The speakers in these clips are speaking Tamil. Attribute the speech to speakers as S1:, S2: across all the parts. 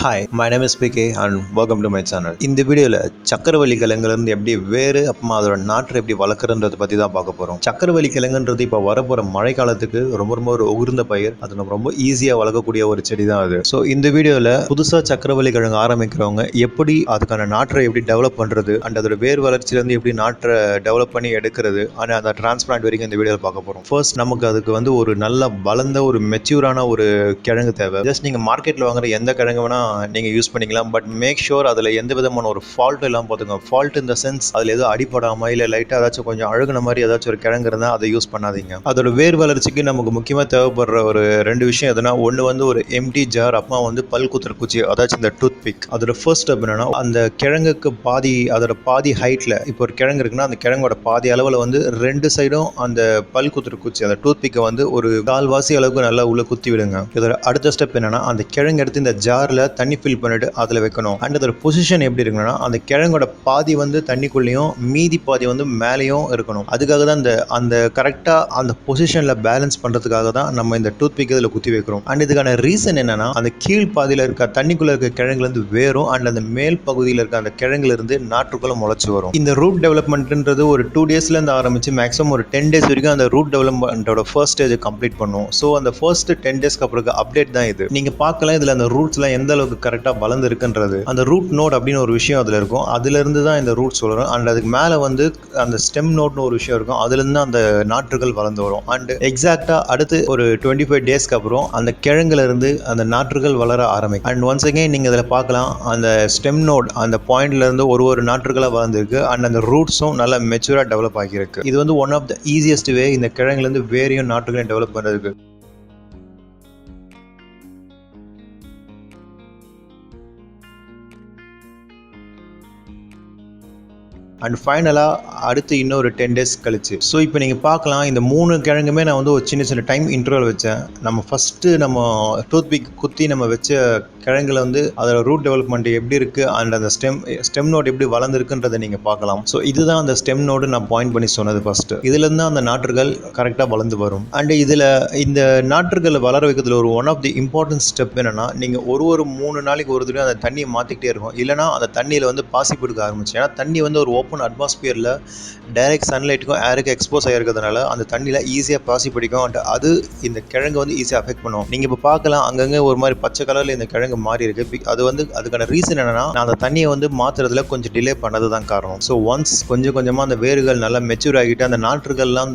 S1: Hi, my name is PK and welcome to my channel. இந்த வீடியோவில் சக்கரவள்ளி கிழங்குலேருந்து எப்படி வேறு அப்புறமா அதோட நாற்றை எப்படி வளர்க்குறன்றதை பற்றி தான் பார்க்க போகிறோம். சக்கரவள்ளி கிழங்குன்றது இப்போ வரப்போகிற மழை காலத்துக்கு ரொம்ப ஒரு உகுந்த பயிர். அது நம்ம ரொம்ப ஈஸியாக வளர்க்கக்கூடிய ஒரு செடி தான் அது. ஸோ இந்த வீடியோவில் புதுசாக சக்கரவள்ளி கிழங்கு ஆரம்பிக்கிறவங்க எப்படி அதுக்கான நாற்றை எப்படி டெவலப் பண்ணுறது அண்ட் அதோட வேர் வளர்ச்சியிலேருந்து எப்படி நாற்றை டெவலப் பண்ணி எடுக்கிறது அண்ட் அதை டிரான்ஸ்பிளான்ட் வரைக்கும் இந்த வீடியோவில் பார்க்க போகிறோம். ஃபர்ஸ்ட் நமக்கு அதுக்கு வந்து ஒரு நல்ல வளர்ந்த ஒரு மெச்சூரான ஒரு கிழங்கு தேவை. ஜஸ்ட் நீங்கள் மார்க்கெட்டில் வாங்குற எந்த கிழங்கு வேணால் நீங்கள் யூஸ் பண்ணிக்கலாம். பட் மேக் ஷோர் அதில் எந்த விதமான ஒரு ஃபால்ட் இல்லாமல் பார்த்துங்க. ஃபால்ட் இந்த சென்ஸ் அதில் எதுவும் அடிப்படாமல் இல்லை லைட்டாக ஏதாச்சும் கொஞ்சம் அழுகுன மாதிரி ஏதாச்சும் ஒரு கிழங்கு இருந்தால் அதை யூஸ் பண்ணாதீங்க. அதோட வேர் வளர்ச்சிக்கு நமக்கு முக்கியமாக தேவைப்படுற ஒரு ரெண்டு விஷயம் எதுனா, ஒன்று வந்து ஒரு எம்டி ஜார், அப்புறமா வந்து பல் குத்துற குச்சி, அதாச்சும் இந்த டூத் பிக். அதோட ஃபர்ஸ்ட் ஸ்டெப் என்னன்னா, அந்த கிழங்குக்கு அதோட பாதி ஹைட்டில் இப்போ ஒரு கிழங்கு இருக்குன்னா அந்த கிழங்கோட பாதி அளவில் வந்து ரெண்டு சைடும் அந்த பல் குத்துற குச்சி அந்த டூத் பிக்கை வந்து ஒரு கால்வாசி அளவுக்கு நல்லா உள்ள குத்தி விடுங்க. இதோட அடுத்த ஸ்டெப் என்னன்னா, அந்த கிழங்கு எடுத்து இந்த ஜாரில் தண்ணி ஃபில் பண்ணிட்டு அதில் வைக்கணும். அண்ட் அதோட பொசிஷன் எப்படி இருக்கணும்னா, அந்த கிழங்கோட பாதி வந்து தண்ணிக்குள்ளேயும் மீதி பாதி வந்து மேலேயும் இருக்கணும். அதுக்காக தான் அந்த கரெக்டாக அந்த பொசிஷனில் பேலன்ஸ் பண்ணுறதுக்காக தான் நம்ம இந்த டூத் பிக் இதில் குத்தி வைக்கிறோம். அண்ட் இதுக்கான ரீசன் என்னன்னா, அந்த கீழ் பாதியில் இருக்க தண்ணிக்குள்ளே இருக்க கிழங்குலேருந்து வேறும் அண்ட் அந்த மேல் பகுதியில் இருக்க அந்த கிழங்குலேருந்து நாற்றுக்குள்ள முளைச்சி வரும். இந்த ரூட் டெவலப்மெண்ட்ன்றது ஒரு 2 டேஸ்லேருந்து ஆரம்பிச்சு மேக்ஸிமம் ஒரு 10 டேஸ் வரைக்கும் அந்த ரூட் டெவலப்மெண்ட்டோட ஃபர்ஸ்ட் ஸ்டேஜ் கம்ப்ளீட் பண்ணும். ஸோ அந்த ஃபர்ஸ்ட் 10 டேஸ்க்கு அப்புறம் அப்டேட் தான் இது. நீங்கள் பார்க்கலாம் இதில் அந்த ரூட்ஸ்லாம் எந்த அளவுக்கு கரெக்டாக வளர்ந்து இருக்குன்றது. அந்த ரூட் நோட் அப்படின்னு ஒரு விஷயம் அதில் இருக்கும். அதுலேருந்து தான் இந்த ரூட்ஸ் வளரும். அண்ட் அதுக்கு மேலே வந்து அந்த ஸ்டெம் நோட்னு ஒரு விஷயம் இருக்கும். அதுலேருந்து அந்த நாற்றுகள் வளர்ந்து வரும். அண்ட் எக்ஸாக்டாக அடுத்து ஒரு 25 டேஸ்க்கு அப்புறம் அந்த கிழங்குலேருந்து அந்த நாற்றுகள் வளர ஆரம்பிக்கும். அண்ட் ஒன்ஸ் அகெயின் நீங்கள் இதில் பார்க்கலாம் அந்த ஸ்டெம் நோட் அந்த பாயிண்ட்லேருந்து ஒரு நாற்றுகளாக வளர்ந்துருக்கு. அண்ட் அந்த ரூட்ஸும் நல்லா மெச்சூராக டெவலப் ஆகியிருக்கு. இது வந்து one of the easiest way இந்த கிழங்குலேருந்து வேறையும் நாற்றுகளையும் டெவலப் பண்ணுறதுக்கு. அண்ட் ஃபைனலாக அடுத்து இன்னொரு 10 டேஸ் கழிச்சு. ஸோ இப்போ நீங்கள் பார்க்கலாம் இந்த 3 கிழங்குமே நான் வந்து ஒரு சின்ன டைம் இன்டர்வல் வச்சேன். நம்ம ஃபஸ்ட்டு நம்ம டூத் பிக் குத்தி நம்ம வச்ச கிழங்குல வந்து அதோட ரூட் டெவலப்மெண்ட் எப்படி இருக்குது அண்ட் அந்த ஸ்டெம் நோட் எப்படி வளர்ந்துருக்குன்றதை நீங்கள் பார்க்கலாம். ஸோ இதுதான் அந்த ஸ்டெம் நோடு நான் பாயிண்ட் பண்ணி சொன்னது ஃபஸ்ட்டு. இதுலேருந்து அந்த நாற்றுகள் கரெக்டாக வளர்ந்து வரும். அண்ட் இதில் இந்த நாற்றுகளை வளர வைக்கிறதுல ஒரு one of the important step என்னென்னா, நீங்கள் ஒரு 3 நாளைக்கு ஒரு தடவை அந்த தண்ணியை மாற்றிக்கிட்டே இருக்கும். இல்லைனா அந்த தண்ணியில் வந்து பாசி பிடிக்க ஆரம்பிச்சு. ஏன்னா தண்ணி வந்து ஒரு ஓப்பன் அட்மாஸ்பியரில் டைரக்ட் சன்லைட்டுக்கும் ஏருக்கு எக்ஸ்போஸ் ஆகிருக்கிறதுனால அந்த தண்ணியில் ஈஸியாக பாசி பிடிக்கும். அண்ட் அது இந்த கிழங்கு வந்து ஈஸியாக அஃபெக்ட் பண்ணும். நீங்கள் இப்போ பார்க்கலாம் அங்கங்கே ஒரு மாதிரி பச்சை கலரில் இந்த கிழங்கு மாறி இருக்கு. அது வந்து அதுக்கான ரீசன் என்னன்னா, நான் அந்த தண்ணியை வந்து மாற்றுறதுல கொஞ்சம் டிலே பண்ணது தான் காரணம். ஸோ ஒன்ஸ் கொஞ்சமாக அந்த வேர்கள் நல்லா மெச்சூர் ஆகிட்டு அந்த நாற்றுகள்லாம்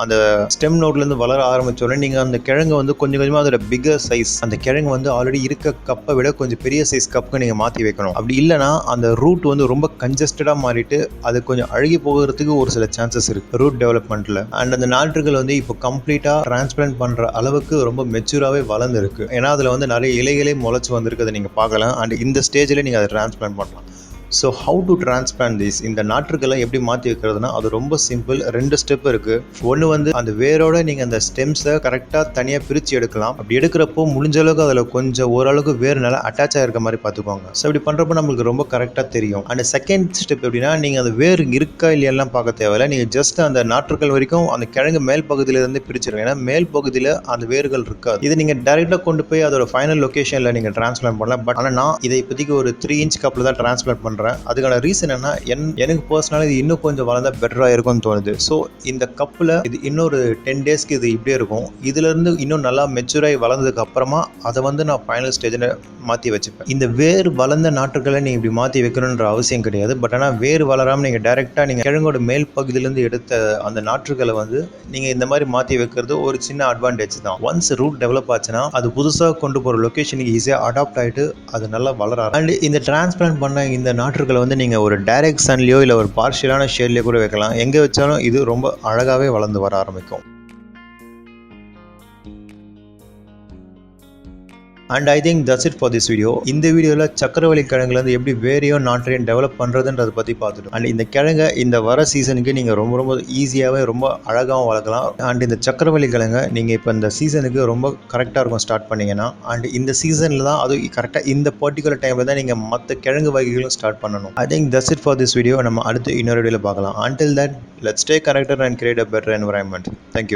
S1: அந்த ஸ்டெம் நோட்லேருந்து வளர ஆரம்பிச்சோடனே நீங்கள் அந்த கிழங்கு வந்து கொஞ்சமாக அதோட பிகர் சைஸ், அந்த கிழங்கு வந்து ஆல்ரெடி இருக்க கப்பை விட கொஞ்சம் பெரிய சைஸ் கப்புக்கு நீங்கள் மாற்றி வைக்கணும். அப்படி இல்லைனா அந்த ரூட் வந்து ரொம்ப கன்ஜஸ்டடாக மாறிட்டு அது கொஞ்சம் அழுகி போகிறதுக்கு ஒரு சில சான்சஸ் இருக்கு ரூட் டெவலப்மெண்ட்ல. அண்ட் அந்த நாற்றுகள் வந்து இப்போ கம்ப்ளீட்டா டிரான்ஸ்பிளான்ட் பண்ற அளவுக்கு ரொம்ப மெச்சூராகவே வளர்ந்து இருக்கு. ஏன்னா அதில் வந்து நிறைய இலைகளே முளைச்சு வந்திருக்கிறத நீங்கள் பார்க்கலாம். அண்ட் இந்த ஸ்டேஜில் நீங்கள் அதை டிரான்ஸ்பிளான்ட் பண்ணலாம். So how to transplant this? இந்த நாற்றுகளை எப்படி மாற்றி வைக்கிறதுனா அது ரொம்ப சிம்பிள். 2 ஸ்டெப் இருக்குது. ஒன்று வந்து அந்த வேரோட நீங்கள் அந்த ஸ்டெம்ஸை கரெக்டாக தனியாக பிரித்து எடுக்கலாம். அப்படி எடுக்கிறப்போ முடிஞ்ச அளவுக்கு அதில் கொஞ்சம் ஓரளவுக்கு வேர் நல்லா அட்டாச் ஆகிருக்க மாதிரி பார்த்துக்கோங்க. ஸோ இப்படி பண்ணுறப்போ நம்மளுக்கு ரொம்ப கரெக்டாக தெரியும். அண்ட் செகண்ட் ஸ்டெப் எப்படின்னா, நீங்கள் அந்த வேர் இருக்கா இல்லையெல்லாம் பார்க்க தேவையில்லை. நீங்கள் ஜஸ்ட் அந்த நாற்றுகள் வரைக்கும் அந்த கிழங்கு மேல் பகுதியிலேருந்து பிரிச்சிருங்க. ஏன்னா மேல் பகுதியில் அந்த வேர்கள் இருக்காது. இது நீங்கள் டைரெக்டாக கொண்டு போய் அதோட ஃபைனல் லொக்கேஷனில் நீங்கள் டிரான்ஸ்பிளான்ட் பண்ணலாம். பட் ஆனால் நான் இதை இப்போதைக்கு ஒரு 3 இன்ச் கப்பில் தான் டிரான்ஸ்பிளான்ட் பண்ணுறேன். அதுக்கான ரீசன் என்ன, எனக்கு பர்சனலாக இது இன்னும் கொஞ்சம் வளர்ந்தா பெட்டராக இருக்கும்னு தோணுது. ஸோ இந்த கப்பில் இது இன்னொரு 10 டேஸ்க்கு இது இப்படியே இருக்கும். இதுலேருந்து இன்னும் நல்லா மெச்சூராகி வளர்ந்ததுக்கு அப்புறமா அதை வந்து நான் ஃபைனல் ஸ்டேஜில் மாற்றி வச்சுப்பேன். இந்த வேர் வளர்ந்த நாற்றுகளை நீங்கள் இப்படி மாற்றி வைக்கணுன்ற அவசியம் கிடையாது. பட் ஆனால் வேர் வளராமல் நீங்கள் டைரெக்டாக நீங்கள் கிழங்கோட மேல் பகுதியிலேருந்து எடுத்த அந்த நாற்றுகளை வந்து நீங்கள் இந்த மாதிரி மாற்றி வைக்கிறது ஒரு சின்ன அட்வான்டேஜ் தான். ஒன்ஸ் ரூட் டெவலப் ஆச்சுன்னா அது புதுசாக கொண்டு போகிற லொக்கேஷனுக்கு ஈஸியாக அடாப்ட் ஆகிட்டு அது நல்லா வளர. அண்ட் இந்த டிரான்ஸ்பிளான்ட் பண்ண இந்த நாற்றுகளை வந்து நீங்கள் ஒரு டைரக்ட் சன்லையோ இல்லை ஒரு பார்ஷியலான ஷேட்லேயோ கூட வைக்கலாம். எங்கே வச்சாலும் இது ரொம்ப அழகாகவே வளர்ந்து வர ஆரம்பிக்கும். And I think that's it for this video. இந்த வீடியோவில் சக்கரவள்ளி கிழங்குலேருந்து எப்படி வேறையும் நாற்றையும் டெவலப் பண்ணுறதுன்றதை பற்றி பார்த்துட்டோம். அண்ட் இந்த கிழங்கை இந்த வர சீசனுக்கு நீங்கள் ரொம்ப ஈஸியாகவே ரொம்ப அழகாகவும் வளர்க்கலாம். அண்ட் இந்த சக்கரவள்ளி கிழங்கை நீங்கள் இப்போ இந்த சீசனுக்கு ரொம்ப கரெக்டாக இருக்கும் ஸ்டார்ட் பண்ணிங்கன்னா. அண்ட் இந்த சீசனில் தான் அது கரெக்டாக இந்த பர்டிகுலர் டைமில் தான் நீங்கள் மற்ற கிழங்கு வகைகளும் ஸ்டார்ட் பண்ணணும். I think that's it for this video. நம்ம அடுத்து இன்னொரு வீடியோவில் பார்க்கலாம். Until then, let's stay connected and create a better environment. Thank you.